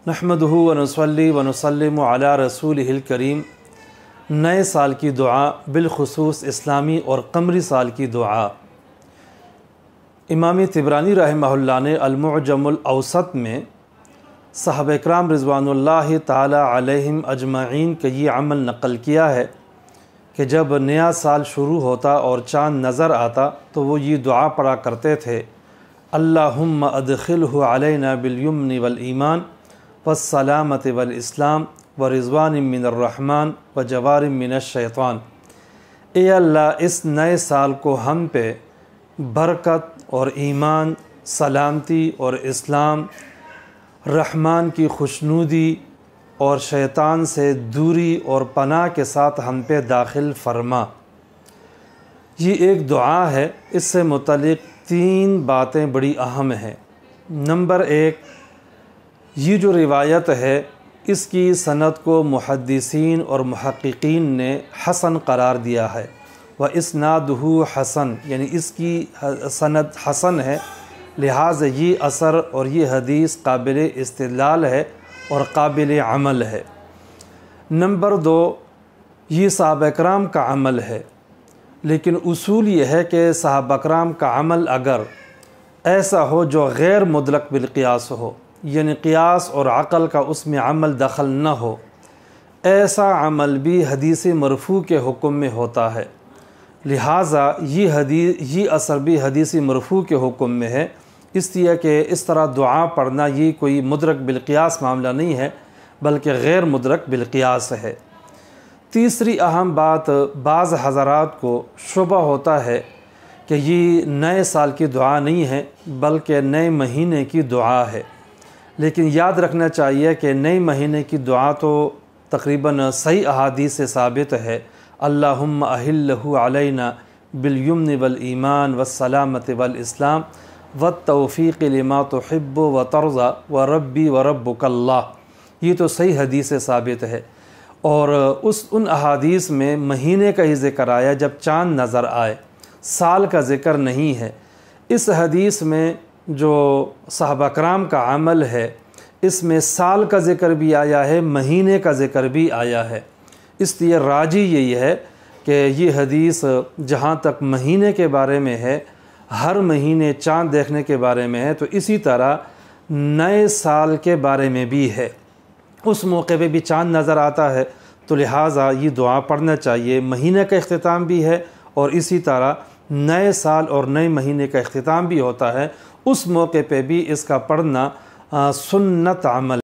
नहमदुहु व नुसल्ली व नुसल्लिमु अला रसूलिहिल करीम। नए साल की दुआ, बिलखुसूस इस्लामी और कमरी साल की दुआ। इमाम तिबरानी रहमहुल्लाह ने अल-मुअजमुल औसत में सहाबा इकराम रिज़वानुल्लाहि ताला अलैहिम अजमईन के ये अमल नक़ल किया है कि जब नया साल शुरू होता और चाँद नज़र आता तो वो ये दुआ पढ़ा करते थे, अल्लाहुम्मा अदखिलहु अलैना बिल-यम्नि वल ईमान वस्सलामति वल इस्लाम व रिज़वानिम मिनर रहमान व जवारिम मिनश शैतान। ए अल्लाह, इस नए साल को हम पे बरकत और ईमान, सलामती और इस्लाम, रहमान की खुशनुदी और शैतान से दूरी और पनाह के साथ हम पे दाखिल फरमा। ये एक दुआ है। इससे मुतल्लिक़ 3 बातें बड़ी अहम हैं। नंबर 1, ये जो रिवायत है इसकी सनद को मुहद्दिसीन और मुहक्किकीन ने हसन करार दिया है। व इस्नादुहु हसन, यानी इसकी सनद हसन है, लिहाजा ये असर और ये हदीस काबिल इस्तिदलाल है और काबिल अमल है। नंबर 2, ये सहाबा इकराम का अमल है, लेकिन उसूल ये है कि सहाबा इकराम का अमल अगर ऐसा हो जो गैर मुदलक बिलक़ियास हो, यानी क़ियास और अक़ल का उसमें अमल दखल न हो, ऐसा अमल भी हदीस मरफ़ू के हुक्म में होता है। लिहाजा ये असर भी हदीस मरफ़ू के हुक्म में है, इसलिए कि इस तरह दुआ पढ़ना ये कोई मुदरक बिलक़ियास मामला नहीं है, बल्कि गैर मुदरक बिलक़ियास है। तीसरी अहम बात, बाज़ हज़रात को शुबा होता है कि ये नए साल की दुआ नहीं है बल्कि नए महीने की दुआ है। लेकिन याद रखना चाहिए कि नए महीने की दुआ तो तकरीबन सही अहादीस से साबित है, अल्लाहुम्मा अहिल्लहु अलैना बिल-यम्नि वल ईमान वस्सलामति वल इस्लाम वत्तौफ़ीक़ लिमा तुहिब्बु व तर्ज़ा व रब्बी व रब्बुकल्लाह। ये तो सही हदीस से साबित है। और उन अहादीस में महीने का ही ज़िक्र आया जब चाँद नज़र आए, साल का ज़िक्र नहीं है। इस हदीस में जो सहाबा कराम का अमल है, इसमें साल का ज़िक्र भी आया है, महीने का ज़िक्र भी आया है। इसलिए राजी यही है कि ये हदीस जहाँ तक महीने के बारे में है, हर महीने चाँद देखने के बारे में है, तो इसी तरह नए साल के बारे में भी है। उस मौके पे भी चाँद नज़र आता है, तो लिहाजा ये दुआ पढ़ना चाहिए। महीने का इख्तिताम भी है और इसी तरह नए साल और नए महीने का इख्तिताम भी होता है। उस मौके पे भी इसका पढ़ना सुन्नत अमल